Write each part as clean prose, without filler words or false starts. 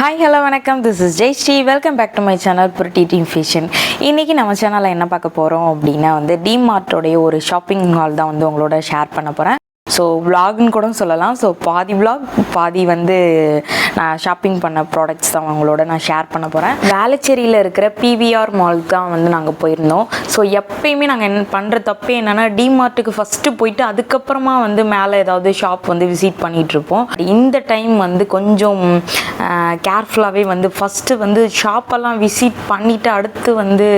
Hi hello வணக்கம், this is Jayashree. Welcome back to my channel புரிட்டி team fashion. இன்றைக்கி நம்ம சேனலில் என்ன பார்க்க போகிறோம் அப்படின்னா டிமார்ட்டோடைய ஒரு ஷாப்பிங் மால் தான் உங்களோட ஷேர் பண்ண போகிறேன். ஸோ விலாக்னு கூட சொல்லலாம். ஸோ பாதி விலாக் பாதி நான் ஷாப்பிங் பண்ண ப்ராடக்ட்ஸ் தான் உங்களோட நான் ஷேர் பண்ண போகிறேன். வேளச்சேரியில் இருக்கிற பிவிஆர் மால் தான் நாங்கள் போயிருந்தோம். ஸோ எப்பயுமே நாங்கள் என்ன பண்ணுற தப்பே என்னென்னா டிமார்ட்டுக்கு ஃபஸ்ட்டு போயிட்டு அதுக்கப்புறமா மேலே ஏதாவது ஷாப் விசிட் பண்ணிகிட்ருப்போம். இந்த டைம் கொஞ்சம் கேர்ஃபுல்லாகவே ஃபஸ்ட்டு ஷாப்பெல்லாம் விசிட் பண்ணிவிட்டு அடுத்து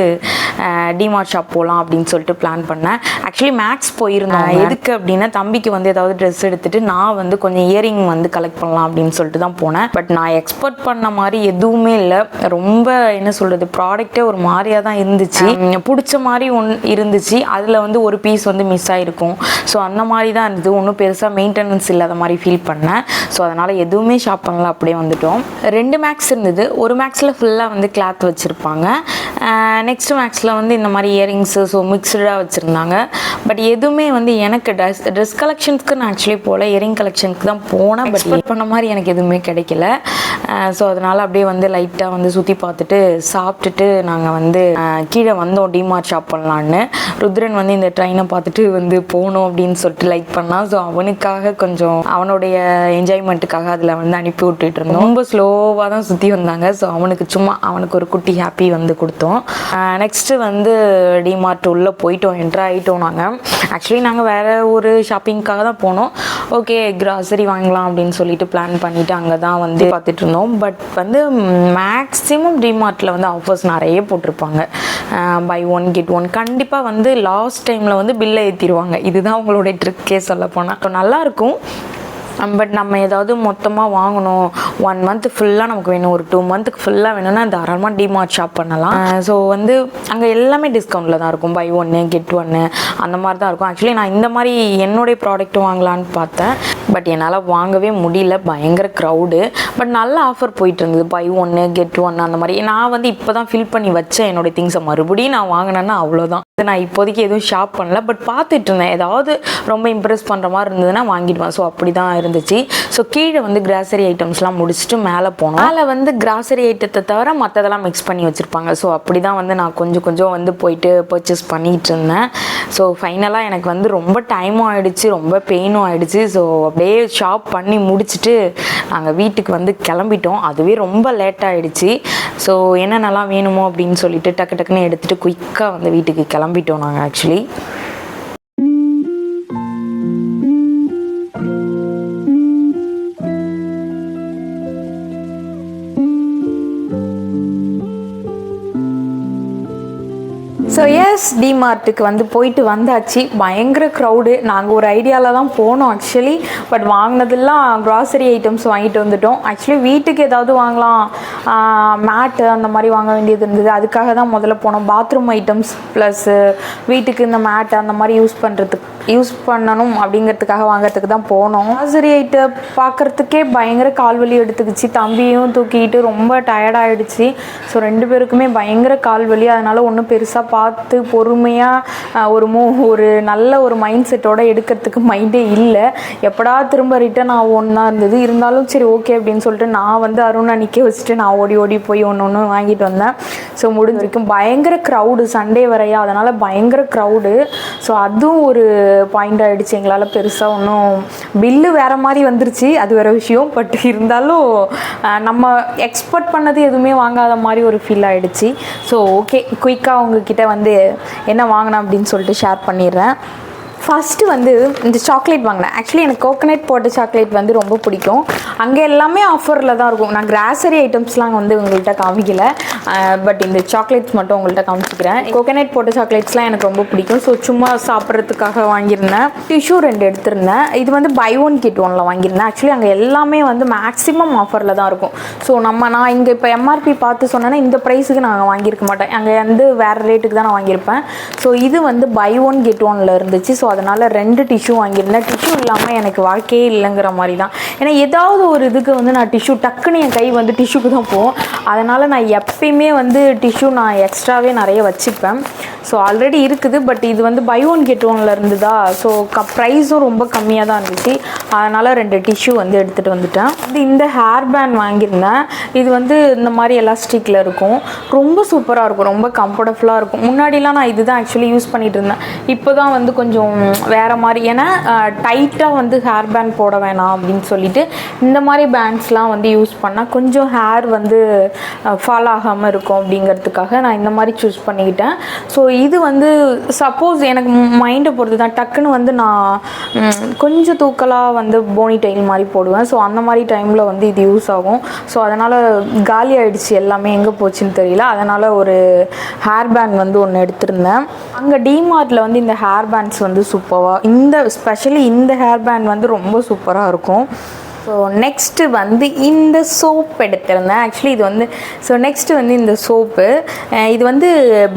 டிமார்ட் ஷாப் போகலாம் அப்படின்னு சொல்லிட்டு பிளான் பண்ணேன். ஆக்சுவலி மேக்ஸ் போயிருந்தோம். எதுக்கு அப்படின்னா தம்பிக்கு ஏதாவது ட்ரெஸ் எடுத்துகிட்டு நான் கொஞ்சம் இயரிங் கலெக்ட் பண்ணலாம் அப்படின்னு சொல்லிட்டு தான் போனேன். பட் நான் எக்ஸ்பெக்ட் பண்ண மாதிரி எதுவுமே இல்லை. ரொம்ப என்ன சொல்கிறது, ப்ராடக்டே ஒரு மாதிரியாக தான் இருந்துச்சு. பிடிச்ச மாதிரி இருந்துச்சு. அதில் ஒரு பீஸ் மிஸ் ஆகிருக்கும். ஸோ அந்த மாதிரி தான் இருந்தது. ஒன்றும் பெருசாக மெயின்டெனன்ஸ் இல்லாத மாதிரி ஃபீல் பண்ணேன். ஸோ அதனால் எதுவுமே ஷாப் பண்ணல, அப்படியே வந்துட்டோம். 2 மேக்ஸ் இருந்தது. ஒரு மேக்ஸில் ஃபுல்லாக கிளாத் வச்சுருப்பாங்க. நெக்ஸ்ட் மேக்ஸில் இந்த மாதிரி இயரிங்ஸு ஸோ மிக்சடாக வச்சுருந்தாங்க. பட் எதுவுமே எனக்கு ட்ரெஸ் கலெக்ஷன்ஸ்க்கு நான் ஆக்சுவலி போகல, இயரிங் கலெக்ஷனுக்கு தான் போனேன். பட் பண்ண மாதிரி எனக்கு எதுவுமே கிடைக்கல. ஸோ அதனால் அப்படியே லைட்டாக சுற்றி பார்த்துட்டு சாப்பிட்டுட்டு நாங்கள் கீழே வந்தோம் டிமார்ட் ஷாப் பண்ணலான்னு. ருத்ரன் இந்த ட்ரெயினை பார்த்துட்டு போகணும் அப்படின்னு சொல்லிட்டு லைக் பண்ணான். ஸோ அவனுக்காக கொஞ்சம் அவனுடைய என்ஜாய்மெண்ட்டுக்காக அதில் அனுப்பி விட்டுட்டு இருந்தோம். ரொம்ப ஸ்லோவாக தான் சுற்றி வந்தாங்க. ஸோ அவனுக்கு ஒரு குட்டி ஹாப்பி கொடுத்தோம். நெக்ஸ்ட்டு டிமார்ட் உள்ளே போயிட்டோம், என்ட்ரு ஆகிட்டோம். ஆக்சுவலி நாங்கள் வேறு ஒரு ஷாப்பிங்காக தான் போனோம். ஓகே, கிராசரி வாங்கலாம் அப்படின்னு சொல்லிட்டு பிளான் பண்ணிவிட்டு அங்கே தான் பார்த்துட்டு இருந்தோம். பட் மேக்ஸிமம் டிமார்ட்டில் ஆஃபர்ஸ் நிறைய போட்டிருப்பாங்க. பை 1 get 1 கண்டிப்பாக லாஸ்ட் டைமில் பில்லை ஏற்றிடுவாங்க. இதுதான் உங்களுடைய ட்ரிக்கே சொல்ல போனால். நல்லாயிருக்கும். பட் நம்ம ஏதாவது மொத்தமாக வாங்கணும், 1 month ஃபுல்லாக நமக்கு வேணும், ஒரு 2 monthக்கு ஃபுல்லாக வேணும்னா தாராளமாக டிமார்ட் ஷாப் பண்ணலாம். ஸோ அங்கே எல்லாமே டிஸ்கவுண்ட்டில் தான் இருக்கும். பை 1 get 1 அந்த மாதிரி தான் இருக்கும். ஆக்சுவலி நான் இந்த மாதிரி என்னுடைய ப்ராடக்ட் வாங்கலான்னு பார்த்தேன். பட் என்னால் வாங்கவே முடியல, பயங்கர க்ரௌடு. பட் நல்ல ஆஃபர் போயிட்டு இருந்தது. பை 1 get 1 அந்த மாதிரி. நான் இப்போ தான் ஃபில் பண்ணி வச்சேன் என்னுடைய திங்ஸை. மறுபடியும் நான் வாங்கினேன்னா அவ்வளோதான். நான் இப்போதைக்கு எதுவும் ஷாப் பண்ணல. பட் பார்த்துட்டு இருந்தேன், ஏதாவது ரொம்ப இம்ப்ரெஸ் பண்ணுற மாதிரி இருந்ததுன்னா வாங்கிடுவேன். ஸோ அப்படி தான் இருந்துச்சு. ஸோ கீழே கிராசரி ஐட்டம்ஸ்லாம் முடிச்சுட்டு மேலே போனோம். மேலே கிராசரி ஐட்டத்தை தவிர மற்றதெல்லாம் மிக்ஸ் பண்ணி வச்சுருப்பாங்க. ஸோ அப்படி தான் நான் கொஞ்சம் போயிட்டு பர்ச்சேஸ் பண்ணிகிட்டு இருந்தேன். ஸோ ஃபைனலாக எனக்கு ரொம்ப டைமும் ஆகிடுச்சு, ரொம்ப பெயினும் ஆகிடுச்சு. ஸோ அப்படியே ஷாப் பண்ணி முடிச்சுட்டு நாங்கள் வீட்டுக்கு கிளம்பிட்டோம். அதுவே ரொம்ப லேட் ஆகிடுச்சு. ஸோ என்னென்னலாம் வேணுமோ அப்படின்னு சொல்லிட்டு டக்குன்னு எடுத்துகிட்டு குயிக்காக வீட்டுக்கு கிளம்பிட்டோம் நாங்கள் ஆக்சுவலி. ஸோ எஸ், டிமார்ட்டுக்கு போயிட்டு வந்தாச்சு. பயங்கர க்ரௌடு. நாங்கள் ஒரு ஐடியாவில் தான் போனோம் ஆக்சுவலி. பட் வாங்கினதெல்லாம் க்ராசரி ஐட்டம்ஸ் வாங்கிட்டு வந்துட்டோம். ஆக்சுவலி வீட்டுக்கு ஏதாவது வாங்கலாம், மேட்டு அந்த மாதிரி வாங்க வேண்டியது இருந்தது. அதுக்காக தான் முதல்ல போனோம். பாத்ரூம் ஐட்டம்ஸ் ப்ளஸ்ஸு வீட்டுக்கு இந்த மேட்டு அந்த மாதிரி யூஸ் பண்ணணும் அப்படிங்கிறதுக்காக வாங்கிறதுக்கு தான் போனோம். க்ராசரி ஐட்டம் பார்க்குறதுக்கே பயங்கர கால்வலி எடுத்துக்கிச்சு. தம்பியும் தூக்கிட்டு ரொம்ப டயர்டாகிடுச்சு. ஸோ 2 பேருக்குமே பயங்கர கால்வலி. அதனால் ஒன்றும் பெருசாக பார்த்து பொறுமையாக ஒரு நல்ல ஒரு மைண்ட் செட்டோடு எடுக்கிறதுக்கு மைண்டே இல்லை. எப்படா திரும்ப ரிட்டர்ன் ஆகும்னு தான் இருந்தது. இருந்தாலும் சரி ஓகே அப்படின்னு சொல்லிட்டு நான் அருணை நிற்க வச்சுட்டு நான் ஓடி போய் ஒன்று வாங்கிட்டு வந்தேன். ஸோ முடிஞ்ச வரைக்கும் பயங்கர க்ரௌடு, சண்டே வரையா, அதனால் பயங்கர க்ரௌடு. ஸோ அதுவும் ஒரு பாயிண்ட் ஆகிடுச்சு. எங்களால் பெருசாக ஒன்றும் பில்லு வேறு மாதிரி வந்துருச்சு, அது வேறு விஷயம். பட் இருந்தாலும் நம்ம எக்ஸ்பெக்ட் பண்ணது எதுவுமே வாங்காத மாதிரி ஒரு ஃபீல் ஆகிடுச்சு. ஸோ ஓகே, குயிக்காக உங்ககிட்ட என்ன வாங்கினேன் அப்படின்னு சொல்லிட்டு ஷேர் பண்ணிடுறேன். ஃபஸ்ட்டு இந்த சாக்லேட் வாங்கினேன். ஆக்சுவலி எனக்கு கோகனட் போட்ட சாக்லேட் ரொம்ப பிடிக்கும். அங்கே எல்லாமே ஆஃபரில் தான் இருக்கும். நான் கிராசரி ஐட்டம்ஸ்லாம் உங்கள்கிட்ட காமிக்கல. பட் இந்த சாக்லேட்ஸ் மட்டும் உங்கள்கிட்ட காமிச்சிக்கிறேன். கோகனட் போட்ட சாக்லேட்ஸ்லாம் எனக்கு ரொம்ப பிடிக்கும். ஸோ சும்மா சாப்பிட்றதுக்காக வாங்கியிருந்தேன். டிஷ்யூ 2 எடுத்திருந்தேன். இது பை 1 get 1 வாங்கியிருந்தேன். ஆக்சுவலி அங்கே எல்லாமே மேக்ஸிமம் ஆஃபரில் தான் இருக்கும். ஸோ நான் இங்கே இப்போ எம்ஆர்பி பார்த்து சொன்னேன்னா இந்த ப்ரைஸுக்கு நான் வாங்கியிருக்க மாட்டேன். அங்கே வேறு ரேட்டுக்கு தான் நான் வாங்கியிருப்பேன். ஸோ இது பை 1 get 1 இருந்துச்சு. ஸோ அதனால் 2 டிஷ்யூ வாங்கியிருந்தேன். டிஷ்யூ இல்லாமல் எனக்கு வாழ்க்கையே இல்லைங்கிற மாதிரி தான். ஏன்னா ஏதாவது ஒரு இதுக்கு நான் டிஷ்யூ டக்குன்னு என் கை டிஷ்யூக்கு தான் போகும். அதனால் நான் எப்பயுமே டிஷ்யூ நான் எக்ஸ்ட்ராவே நிறைய வச்சுப்பேன். ஸோ ஆல்ரெடி இருக்குது, பட் இது வந்து பை ஒன் கெட் ஒன்ல இருந்துதா. ஸோ ப்ரைஸும் ரொம்ப கம்மியாக தான் இருந்துச்சு. அதனால் 2 டிஷ்யூ வந்து எடுத்துகிட்டு வந்துட்டேன். இந்த ஹேர் பேண்ட் வாங்கியிருந்தேன். இது வந்து இந்த மாதிரி எலாஸ்டிக்கில் இருக்கும். ரொம்ப சூப்பராக இருக்கும், ரொம்ப கம்ஃபர்டபுளாக இருக்கும். முன்னாடிலாம் நான் இதுதான் ஆக்சுவலி யூஸ் பண்ணிகிட்டு இருந்தேன். இப்போ தான் வந்து கொஞ்சம் வேறு மாதிரி, ஏன்னா டைட்டாக வந்து ஹேர் பேண்ட் போட வேணாம் அப்படின்னு சொல்லிட்டு இந்த மாதிரி பேண்ட்ஸ்லாம் வந்து யூஸ் பண்ணால் கொஞ்சம் ஹேர் வந்து ஃபால் ஆகாமல் இருக்கும் அப்படிங்கிறதுக்காக நான் இந்த மாதிரி சூஸ் பண்ணிக்கிட்டேன். ஸோ இது வந்து சப்போஸ் எனக்கு மைண்டை பொறுத்து தான். டக்குன்னு வந்து நான் கொஞ்சம் தூக்கலாக வந்து போனி டெயில் மாதிரி போடுவேன். ஸோ அந்த மாதிரி டைமில் வந்து இது யூஸ் ஆகும். ஸோ அதனால் காலி ஆகிடுச்சு, எல்லாமே எங்கே போச்சுன்னு தெரியல. அதனால் ஒரு ஹேர் பேண்ட் வந்து ஒன்று எடுத்திருந்தேன். அங்கே டிமார்ட்டில் வந்து இந்த ஹேர் பேண்ட்ஸ் வந்து சூப்பராக, ஸ்பெஷலி இந்த ஹேர் பேண்ட் வந்து ரொம்ப சூப்பராக இருக்கும். ஸோ நெக்ஸ்ட்டு வந்து இந்த சோப் எடுத்திருந்தேன். ஆக்சுவலி இது வந்து நெக்ஸ்ட்டு வந்து இந்த சோப்பு, இது வந்து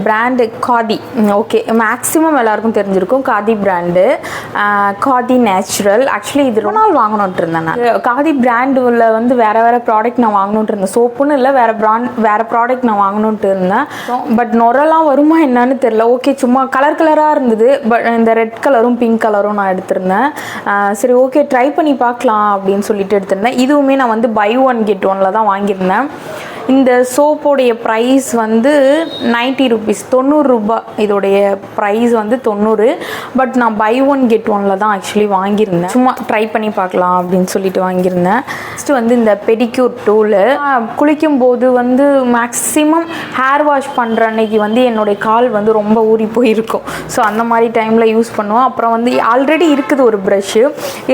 பிராண்டு காதி. ஓகே, மேக்ஸிமம் எல்லாருக்கும் தெரிஞ்சிருக்கும் khadi brand, khadi natural. Actually இது ரொம்ப நாள் வாங்கணுன்ட்டு இருந்தேன் நான். காதி பிராண்டில் வந்து வேறு ப்ராடக்ட் நான் வாங்கணுன்ட்டு இருந்தேன். சோப்புன்னு இல்லை, வேறு ப்ராடக்ட் நான் வாங்கணுன்ட்டு இருந்தேன். பட் நொரெல்லாம் வருமா என்னன்னு தெரில. ஓகே, சும்மா கலராக இருந்தது. பட் இந்த ரெட் கலரும் பிங்க் கலரும் நான் எடுத்திருந்தேன். சரி, ஓகே, ட்ரை பண்ணி பார்க்கலாம் அப்படின்னு சொல்லிட்டு எடுத்திருந்தேன். இதுவுமே நான் வந்து பை ஒன் கெட் ஒன்ல தான் வாங்கியிருந்தேன். இந்த சோப்போடைய ப்ரைஸ் வந்து 90 ரூபீஸ், 90 ரூபா. இதோடைய ப்ரைஸ் வந்து 90. பட் நான் பை ஒன் கெட் ஒன்ல தான் ஆக்சுவலி வாங்கியிருந்தேன். சும்மா ட்ரை பண்ணி பார்க்கலாம் அப்படின்னு சொல்லிட்டு வாங்கியிருந்தேன். நெக்ஸ்ட்டு வந்து இந்த பெடிக்யூர் டூலு. குளிக்கும்போது வந்து மேக்ஸிமம் ஹேர் வாஷ் பண்ணுற அன்னைக்கு வந்து என்னுடைய கால் வந்து ரொம்ப ஊறி போயிருக்கும். ஸோ அந்த மாதிரி டைமில் யூஸ் பண்ணுவோம். அப்புறம் வந்து ஆல்ரெடி இருக்குது ஒரு ப்ரஷ்ஷு,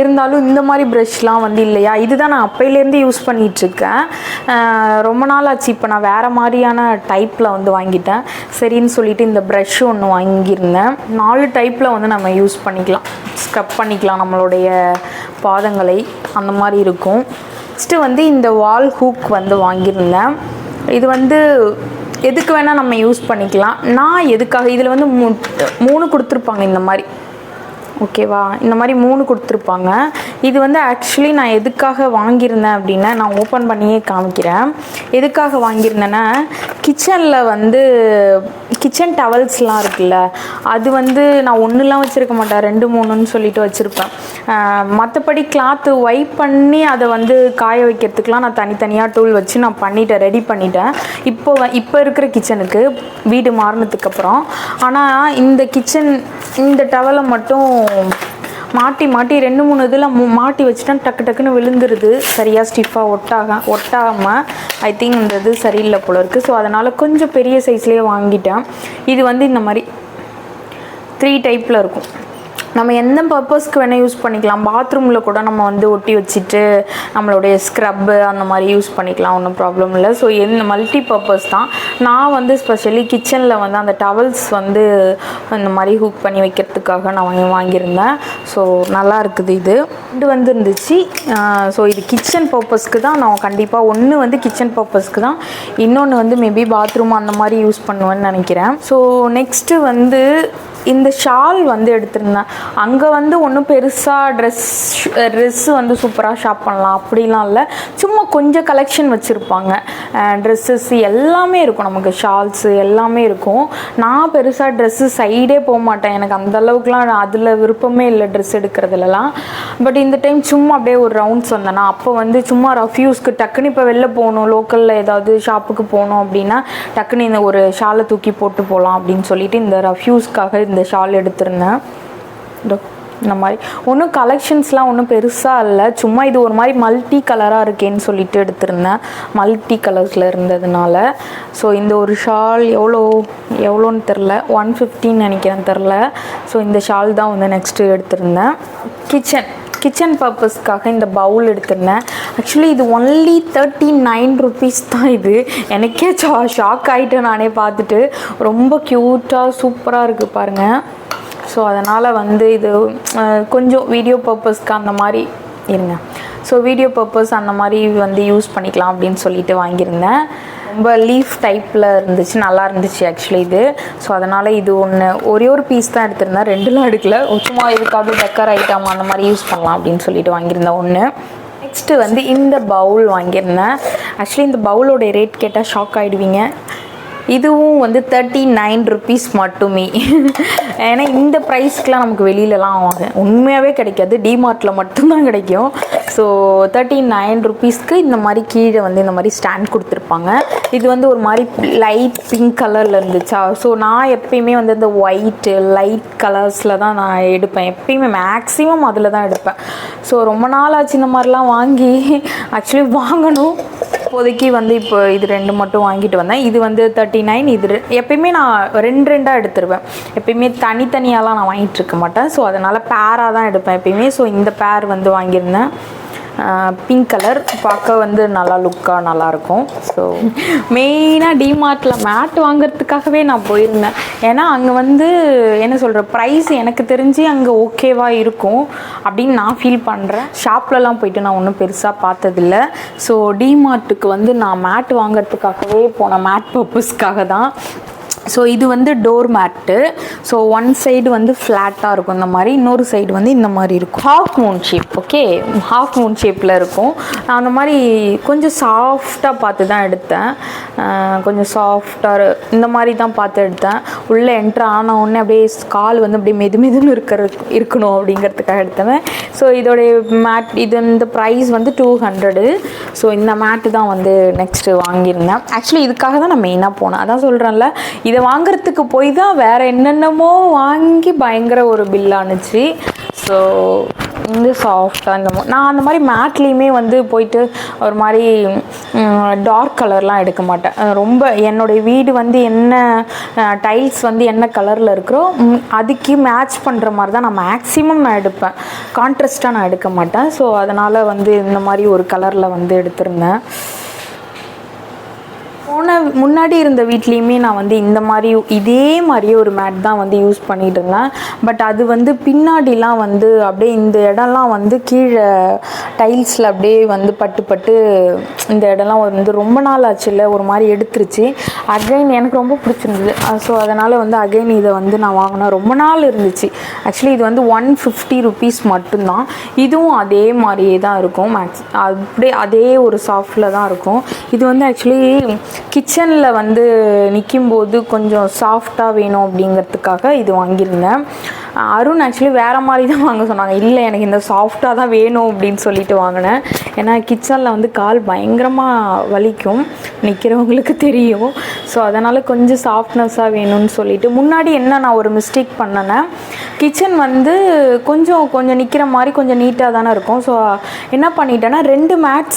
இருந்தாலும் இந்த மாதிரி ப்ரஷ்லாம் வந்து இல்லையா, இதுதான் நான் அப்பையிலேருந்து யூஸ் பண்ணிகிட்ருக்கேன். ரொம்ப நாள் ஆச்சு. இப்போ நான் வேறு மாதிரியான டைப்பில் வந்து வாங்கிட்டேன். சரின்னு சொல்லிட்டு இந்த ப்ரஷ் ஒன்று வாங்கியிருந்தேன். 4 டைப்பில் வந்து நம்ம யூஸ் பண்ணிக்கலாம், ஸ்க்ரப் பண்ணிக்கலாம் நம்மளுடைய பாதங்களை, அந்த மாதிரி இருக்கும். நெக்ஸ்ட்டு வந்து இந்த வால் ஹூக் வந்து வாங்கியிருந்தேன். இது வந்து எதுக்கு வேணால் நம்ம யூஸ் பண்ணிக்கலாம். நான் எதுக்காக, இதில் வந்து 3 கொடுத்துருப்பாங்க இந்த மாதிரி. ஓகேவா, இந்த மாதிரி 3 கொடுத்துருப்பாங்க. இது வந்து ஆக்சுவலி நான் எதுக்காக வாங்கியிருந்தேன் அப்படின்னா, நான் ஓப்பன் பண்ணியே காமிக்கிறேன். எதுக்காக வாங்கியிருந்தேன்னா, கிச்சனில் வந்து கிச்சன் டவல்ஸ்லாம் இருக்குல்ல, அது வந்து நான் ஒன்றுலாம் வச்சுருக்க மாட்டேன், 2 3ன்னு சொல்லிட்டு வச்சுருப்பேன். மற்றபடி கிளாத்து வைப் பண்ணி அதை வந்து காய வைக்கிறதுக்கெலாம் நான் தனித்தனியாக டூல் வச்சு நான் பண்ணிட்டேன், ரெடி பண்ணிட்டேன். இப்போ இருக்கிற கிச்சனுக்கு வீடு மாறினதுக்கப்புறம். ஆனால் இந்த கிச்சன் இந்த டவலை மட்டும் மாட்டி 2 3 இதில் மாட்டி வச்சுட்டா டக்குன்னு விழுந்துருது, சரியாக ஸ்டிஃபாக ஒட்டாமல். ஐ திங்க் இந்த இது சரியில்லை போல இருக்குது. ஸோ அதனால் கொஞ்சம் பெரிய சைஸ்லேயே வாங்கிட்டேன். இது வந்து இந்த மாதிரி 3 டைப்பில் இருக்கும். நம்ம எந்த பர்பஸ்க்கு வேணால் யூஸ் பண்ணிக்கலாம். பாத்ரூமில் கூட நம்ம வந்து ஒட்டி வச்சுட்டு நம்மளுடைய ஸ்க்ரப்பு அந்த மாதிரி யூஸ் பண்ணிக்கலாம், ஒன்றும் ப்ராப்ளம் இல்லை. ஸோ மல்டி பர்பஸ் தான். நான் வந்து ஸ்பெஷலி கிச்சனில் வந்து அந்த டவல்ஸ் வந்து இந்த மாதிரி ஹூக் பண்ணி வைக்கிறதுக்காக நான் வாங்கியிருந்தேன். ஸோ நல்லா இருக்குது. இது வந்து இருந்துச்சு. ஸோ இது கிச்சன் பர்பஸ்க்கு தான். நான் கண்டிப்பாக ஒன்று வந்து கிச்சன் பர்பஸ்க்கு தான், இன்னொன்று வந்து மேபி பாத்ரூம் அந்த மாதிரி யூஸ் பண்ணுவேன்னு நினைக்கிறேன். ஸோ நெக்ஸ்ட்டு வந்து இந்த ஷால் வந்து எடுத்திருந்தேன். அங்கே வந்து ஒன்றும் பெருசாக ட்ரெஸ்ஸு வந்து சூப்பராக ஷாப் பண்ணலாம் அப்படிலாம் இல்லை. சும்மா கொஞ்சம் கலெக்ஷன் வச்சுருப்பாங்க. ட்ரெஸ்ஸஸ் எல்லாமே இருக்கும், நமக்கு ஷால்ஸு எல்லாமே இருக்கும். நான் பெருசாக ட்ரெஸ்ஸு சைடே போக மாட்டேன். எனக்கு அந்தளவுக்குலாம் அதில் விருப்பமே இல்லை, ட்ரெஸ் எடுக்கிறதுலலாம். பட் இந்த டைம் சும்மா அப்படியே ஒரு ரவுண்ட்ஸ் வந்தேன்னா, அப்போ வந்து சும்மா ரஃப்யூஸ்க்கு டக்குன்னு இப்போ வெளில போகணும், லோக்கலில் ஏதாவது ஷாப்புக்கு போகணும் அப்படின்னா டக்குன்னு இந்த ஒரு ஷாலை தூக்கி போட்டு போகலாம் அப்படின்னு சொல்லிட்டு இந்த ரஃப்யூஸ்க்காக இந்த ஷால் எடுத்திருந்தேன். இந்த மாதிரி ஒன்றும் கலெக்ஷன்ஸ்லாம் ஒன்றும் பெருசாக இல்லை, சும்மா இது ஒரு மாதிரி மல்டி கலராக இருக்கேன்னு சொல்லிட்டு எடுத்திருந்தேன், மல்டி கலர்ஸில் இருந்ததுனால. ஸோ இந்த ஒரு ஷால் எவ்வளோன்னு தெரில, 150 நினைக்கிறேன், தெரில. ஸோ இந்த ஷால் தான் வந்து நெக்ஸ்ட்டு எடுத்திருந்தேன். கிச்சன் பர்பஸ்க்காக இந்த பவுல் எடுத்திருந்தேன். ஆக்சுவலி இது ஒன்லி 39 ருபீஸ் தான். இது எனக்கே ஷாக் ஆகிட்டேன் நானே பார்த்துட்டு. ரொம்ப க்யூட்டாக சூப்பராக இருக்குது பாருங்கள். ஸோ அதனால் வந்து இது கொஞ்சம் வீடியோ பர்பஸ்க்கு அந்த மாதிரி இருங்க. ஸோ வீடியோ பர்பஸ் அந்த மாதிரி வந்து யூஸ் பண்ணிக்கலாம் அப்படின்னு சொல்லிட்டு வாங்கியிருந்தேன். ரொம்ப லீஃப் டைப்பில் இருந்துச்சு, நல்லா இருந்துச்சு ஆக்சுவலி இது. ஸோ அதனால் இது ஒரே ஒரு பீஸ் தான் எடுத்திருந்தேன், 2லாம் எடுக்கல. சும்மா இதுக்காக டெக்கர் ஐட்டம் அந்த மாதிரி யூஸ் பண்ணலாம் அப்படின்னு சொல்லிட்டு வாங்கியிருந்தேன் ஒன்று. நெக்ஸ்ட்டு வந்து இந்த பவுல் வாங்கியிருந்தேன். ஆக்சுவலி இந்த பவுலோடைய ரேட் கேட்டால் ஷாக் ஆகிடுவீங்க. இதுவும் வந்து 39 ருபீஸ் மட்டுமே. ஏன்னா இந்த ப்ரைஸ்க்கெலாம் நமக்கு வெளியிலலாம் உண்மையாகவே கிடைக்காது, டிமார்ட்டில் மட்டும்தான் கிடைக்கும். ஸோ 39 ருபீஸ்க்கு இந்த மாதிரி கீழே வந்து இந்த மாதிரி ஸ்டாண்ட் கொடுத்துருப்பாங்க. இது வந்து ஒரு மாதிரி லைட் பிங்க் கலரில் இருந்துச்சா, ஸோ நான் எப்பயுமே வந்து இந்த ஒயிட்டு லைட் கலர்ஸில் தான் நான் எடுப்பேன், எப்பயுமே மேக்ஸிமம் அதில் தான் எடுப்பேன். ஸோ ரொம்ப நாள் ஆச்சு இந்த மாதிரிலாம் வாங்கி. ஆக்சுவலி வாங்கணும், இப்போதைக்கு வந்து இப்போ இது 2 மட்டும் வாங்கிட்டு வந்தேன். இது வந்து 39. இது எப்பயுமே நான் 2 எடுத்துருவேன், எப்பயுமே தனித்தனியாலாம் நான் வாங்கிட்டு இருக்க மாட்டேன். ஸோ அதனால் பேராக தான் எடுப்பேன் எப்பயுமே. ஸோ இந்த பேர் வந்து வாங்கியிருந்தேன், பிங்க் கலர், பார்க்க வந்து நல்லா லுக்காக நல்லாயிருக்கும். ஸோ மெயினாக டிமார்ட்டில் மேட் வாங்கிறதுக்காகவே நான் போயிருந்தேன். ஏன்னா அங்கே வந்து என்ன சொல்கிற ப்ரைஸ் எனக்கு தெரிஞ்சு அங்கே ஓகேவாக இருக்கும் அப்படின்னு நான் ஃபீல் பண்ணுறேன். ஷாப்லலாம் போயிட்டு நான் ஒன்றும் பெருசாக பார்த்ததில்ல. ஸோ டிமார்ட்டுக்கு வந்து நான் மேட் வாங்கிறதுக்காகவே போனேன், மேட் பர்பஸ்க்காக தான். ஸோ இது வந்து டோர் மேட்டு. ஸோ ஒன் சைடு வந்து ஃப்ளாட்டாக இருக்கும் இந்த மாதிரி, இன்னொரு சைடு வந்து இந்த மாதிரி இருக்கும், half Moon shape. Okay, half Moon ஷேப்பில் இருக்கும். நான் அந்த மாதிரி கொஞ்சம் சாஃப்டாக பார்த்து தான் எடுத்தேன், கொஞ்சம் சாஃப்டாக இந்த மாதிரி தான் பார்த்து எடுத்தேன். உள்ளே என்ட்ரு ஆன உடனே அப்படியே கால் வந்து அப்படியே மெதுன்னு இருக்கணும் அப்படிங்கிறதுக்காக எடுத்தேன். ஸோ இதோடைய மேட் இந்த ப்ரைஸ் வந்து 200. ஸோ இந்த மேட்டு தான் வந்து நெக்ஸ்ட்டு வாங்கியிருந்தேன். ஆக்சுவலி இதுக்காக தான் நான் மெயினாக போனேன், அதான் சொல்கிறேன்ல, இதை வாங்குறதுக்கு போய் தான் வேறு என்னென்னமோ வாங்கி பயங்கர ஒரு பில்லானுச்சு. ஸோ இந்த சாஃப்டாக நான் அந்த மாதிரி மேட்லேயுமே வந்து போயிட்டு ஒரு மாதிரி டார்க் கலர்லாம் எடுக்க மாட்டேன். ரொம்ப என்னுடைய வீடு வந்து என்ன டைல்ஸ் வந்து என்ன கலரில் இருக்கிறோ அதுக்கு மேட்ச் பண்ணுற மாதிரி தான் நான் மேக்ஸிமம் நான் எடுப்பேன், கான்ட்ராஸ்ட்டாக நான் எடுக்க மாட்டேன். ஸோ அதனால் வந்து இந்த மாதிரி ஒரு கலரில் வந்து எடுத்திருந்தேன். முன்னாடி இருந்த வீட்லேயுமே நான் வந்து இந்த மாதிரி இதே மாதிரியே ஒரு மேட் தான் வந்து யூஸ் பண்ணிகிட்டு இருந்தேன். பட் அது வந்து பின்னாடிலாம் வந்து அப்படியே இந்த இடம்லாம் வந்து கீழே டைல்ஸில் அப்படியே வந்து பட்டு இந்த இடம்லாம் வந்து ரொம்ப நாள் ஆச்சு இல்லை, ஒரு மாதிரி எடுத்துருச்சு. அகைன் எனக்கு ரொம்ப பிடிச்சிருந்தது. ஸோ அதனால் வந்து அகைன் இதை வந்து நான் வாங்கினேன், ரொம்ப நாள் இருந்துச்சு. ஆக்சுவலி இது வந்து 150 ருபீஸ் மட்டும்தான். இதுவும் அதே மாதிரியே தான் இருக்கும், அப்படியே அதே ஒரு சாஃப்டில் தான் இருக்கும். இது வந்து ஆக்சுவலி கிச்சனில் வந்து நிற்கும்போது கொஞ்சம் சாஃப்டாக வேணும் அப்படிங்கிறதுக்காக இது வாங்கியிருந்தேன். அருண் ஆக்சுவலி வேறு மாதிரி தான் வாங்க சொன்னாங்க, இல்லை எனக்கு இந்த சாஃப்டாக தான் வேணும் அப்படின்னு சொல்லிட்டு வாங்கினேன். ஏன்னா கிச்சனில் வந்து கால் பயங்கரமாக வலிக்கும், நிற்கிறவங்களுக்கு தெரியும். ஸோ அதனால் கொஞ்சம் சாஃப்ட்னஸாக வேணும்னு சொல்லிட்டு முன்னாடி என்ன நான் ஒரு மிஸ்டேக் பண்ணேன்னா, கிச்சன் வந்து கொஞ்சம் நிற்கிற மாதிரி கொஞ்சம் நீட்டாக தானே இருக்கும். ஸோ என்ன பண்ணிட்டேன்னா 2 மேட்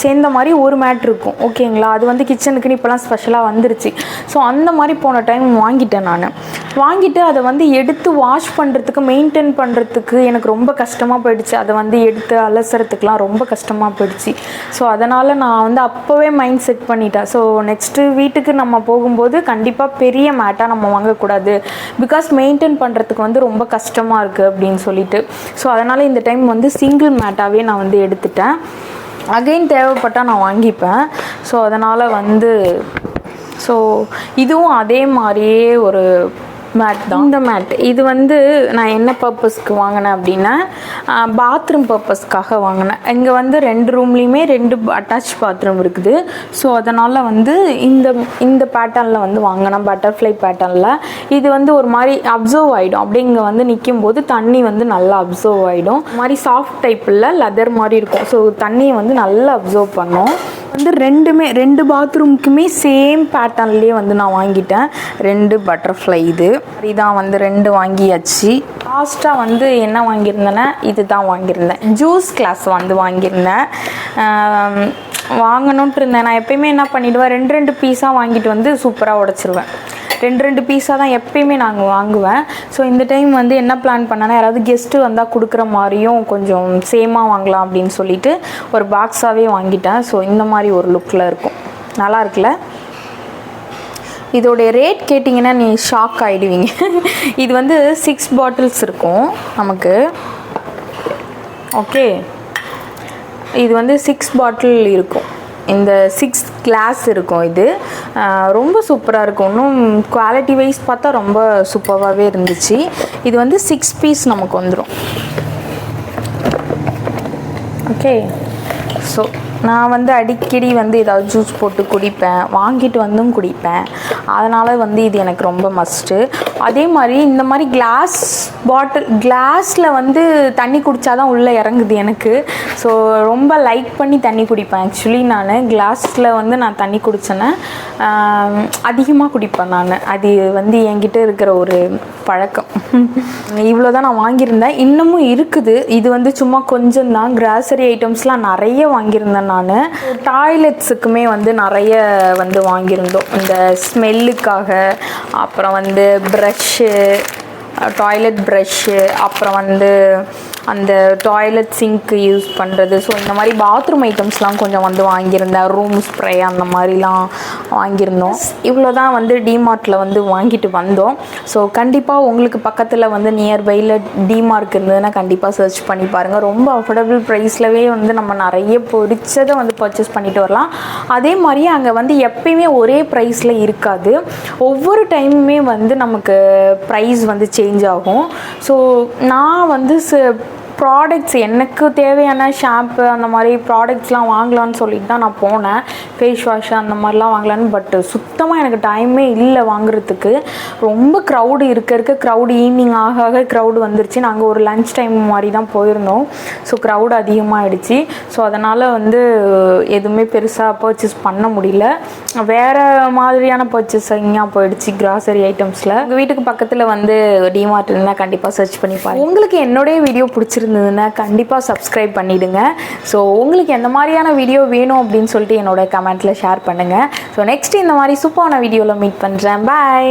சேர்ந்த மாதிரி ஒரு மேட் இருக்கும், ஓகேங்களா. அது வந்து கிச்சனுக்குன்னு இப்போலாம் ஸ்பெஷலாக வந்துருச்சு. ஸோ அந்த மாதிரி போன டைம் வாங்கிட்டேன். நான் வாங்கிட்டு அதை வந்து எடுத்து வாஷ் பண்ணுறதுக்கு மெயின்டைன் பண்ணுறதுக்கு எனக்கு ரொம்ப கஷ்டமாக போயிடுச்சு. அதை வந்து எடுத்து அலசுறதுக்கெலாம் ரொம்ப கஷ்டமாக போயிடுச்சு. ஸோ அதனால் நான் வந்து அப்போவே மைண்ட் செட் பண்ணிட்டேன். ஸோ நெக்ஸ்ட்டு வீட்டுக்கு நம்ம போகும்போது கண்டிப்பாக பெரிய மேட்டாக நம்ம வாங்கக்கூடாது, பிகாஸ் மெயின்டைன் பண்ணுறதுக்கு வந்து ரொம்ப கஷ்டமாக இருக்குது அப்படின்னு சொல்லிட்டு. ஸோ அதனால் இந்த டைம் வந்து சிங்கிள் மேட்டாகவே நான் வந்து எடுத்துட்டேன். அகைன் தேவைப்பட்டால் நான் வாங்கிப்பேன். ஸோ அதனால் வந்து இதுவும் அதே மாதிரியே ஒரு மேட் தான். இந்த மேட் இது வந்து நான் என்ன பர்பஸ்க்கு வாங்கினேன் அப்படின்னா, பாத்ரூம் பர்பஸ்க்காக வாங்கினேன். இங்கே வந்து 2 ரூம்லேயுமே 2 அட்டாச் பாத்ரூம் இருக்குது. ஸோ அதனால் வந்து இந்த பேட்டர்னில் வந்து வாங்கினேன், பட்டர்ஃப்ளை பேட்டர்னில். இது வந்து ஒரு மாதிரி அப்சர்வ் ஆகிடும், அப்படியே இங்கே வந்து நிற்கும்போது தண்ணி வந்து நல்லா அப்சர்வ் ஆகிடும். மாதிரி சாஃப்ட் டைப்பில் லெதர் மாதிரி இருக்கும். ஸோ தண்ணியை வந்து நல்லா அப்சர்வ் பண்ணும். வந்து 2 பாத்ரூமுக்குமே சேம் பேட்டர்ன்லேயே வந்து நான் வாங்கிட்டேன் 2 பட்டர்ஃப்ளை. இதான் வந்து 2 வாங்கியாச்சு. லாஸ்ட்டாக வந்து என்ன வாங்கியிருந்தேன்னா இது தான் வாங்கியிருந்தேன், ஜூஸ் கிளாஸ் வந்து வாங்கியிருந்தேன். வாங்கணுன்ட்டு இருந்தேன். நான் எப்பயுமே என்ன பண்ணிவிடுவேன், 2 பீஸாக வாங்கிட்டு வந்து சூப்பராக உடச்சிருவேன். 2 பீஸாக தான் எப்பயுமே நாங்கள் வாங்குவேன். ஸோ இந்த டைம் வந்து என்ன பிளான் பண்ணேன்னா, யாராவது கெஸ்ட்டு வந்தால் கொடுக்குற மாதிரியும் கொஞ்சம் சேமாக வாங்கலாம் அப்படின்னு சொல்லிட்டு ஒரு பாக்ஸாகவே வாங்கிட்டேன். ஸோ இந்த மாதிரி ஒரு லுக்கில் இருக்கும், நல்லா இருக்குல்ல. இதோடைய ரேட் கேட்டிங்கன்னா நீ ஷாக் ஆகிடுவீங்க. இது வந்து 6 பாட்டில்ஸ் இருக்கும் நமக்கு, ஓகே. இது வந்து 6 பாட்டில் இருக்கும், இந்த 6 கிளாஸ் இருக்கும். இது ரொம்ப சூப்பராக இருக்கும். இன்னும் குவாலிட்டி வைஸ் பார்த்தா ரொம்ப சூப்பராகவே இருந்துச்சு. இது வந்து 6 பீஸ் நமக்கு வந்துடும், ஓகே. ஸோ நான் வந்து அடிக்கடி வந்து ஏதாவது ஜூஸ் போட்டு குடிப்பேன், வாங்கிட்டு வந்தும் குடிப்பேன். அதனால் வந்து இது எனக்கு ரொம்ப மஸ்ட்டு. அதே மாதிரி இந்த மாதிரி கிளாஸில் வந்து தண்ணி குடித்தாதான் உள்ளே இறங்குது எனக்கு. ஸோ ரொம்ப லைக் பண்ணி தண்ணி குடிப்பேன். ஆக்சுவலி நான் கிளாஸில் வந்து நான் தண்ணி குடித்தேன்னா அதிகமாக குடிப்பேன் நான். அது வந்து என்கிட்ட இருக்கிற ஒரு பழக்கம். இவ்வளோ தான் நான் வாங்கியிருந்தேன். இன்னமும் இருக்குது. இது வந்து சும்மா கொஞ்சம் தான். கிராசரி ஐட்டம்ஸ்லாம் நிறைய வாங்கியிருந்தேன் நான். டாய்லெட்ஸுக்குமே வந்து நிறைய வந்து வாங்கியிருந்தோம், இந்த ஸ்மெல்லுக்காக. அப்புறம் வந்து ப்ரஷ்ஷு, டாய்லெட் ப்ரஷ்ஷு, அப்புறம் வந்து அந்த டாய்லெட் சிங்க்கு யூஸ் பண்ணுறது. ஸோ இந்த மாதிரி பாத்ரூம் ஐட்டம்ஸ்லாம் கொஞ்சம் வந்து வாங்கியிருந்தேன். ரூம் ஸ்ப்ரே அந்த மாதிரிலாம் வாங்கியிருந்தோம். இவ்வளோ தான் வந்து டிமார்ட்டில் வந்து வாங்கிட்டு வந்தோம். ஸோ கண்டிப்பாக உங்களுக்கு பக்கத்தில் வந்து நியர்பையில் டிமார்ட் இருந்ததுன்னா கண்டிப்பாக சர்ச் பண்ணி பாருங்கள். ரொம்ப அஃபோர்டபுள் ப்ரைஸ்லவே வந்து நம்ம நிறைய பிடிச்சதை வந்து பர்ச்சேஸ் பண்ணிட்டு வரலாம். அதே மாதிரி அங்கே வந்து எப்பயுமே ஒரே ப்ரைஸில் இருக்காது. ஒவ்வொரு டைமுமே வந்து நமக்கு ப்ரைஸ் வந்து சேஞ்ச் ஆகும். ஸோ நான் வந்து ப்ராடக்ட்ஸ் எனக்கு தேவையான ஷாம்பு அந்த மாதிரி ப்ராடக்ட்ஸ்லாம் வாங்கலான்னு சொல்லிட்டு தான் நான் போனேன். ஃபேஸ் வாஷ் அந்த மாதிரிலாம் வாங்கலான்னு. பட் சுத்தமாக எனக்கு டைமே இல்லை வாங்குறதுக்கு. ரொம்ப க்ரௌடு இருக்க க்ரௌடு ஈவினிங் ஆக க்ரௌடு வந்துருச்சு. நாங்கள் ஒரு லன்ச் டைம் மாதிரி தான் போயிருந்தோம். ஸோ க்ரௌடு அதிகமாகிடுச்சு. ஸோ அதனால் வந்து எதுவுமே பெருசாக பர்ச்சேஸ் பண்ண முடியல. வேறு மாதிரியான பர்ச்சேஸிங்காக போயிடுச்சு கிராசரி ஐட்டம்ஸில். உங்கள் வீட்டுக்கு பக்கத்தில் வந்து டிமார்ட் இருந்தால் கண்டிப்பாக சர்ச் பண்ணி பாருங்கள். உங்களுக்கு என்னுடைய வீடியோ பிடிச்சிருந்ததுன்னா கண்டிப்பாக சப்ஸ்கிரைப் பண்ணிவிடுங்க. ஸோ உங்களுக்கு எந்த மாதிரியான வீடியோ வேணும் அப்படின்னு சொல்லிட்டு என்னோட கமெண்ட்டில் ஷேர் பண்ணுங்கள். ஸோ நெக்ஸ்ட் இந்த மாதிரி சூப்பரான வீடியோவில் மீட் பண்ணுறேன். பாய்.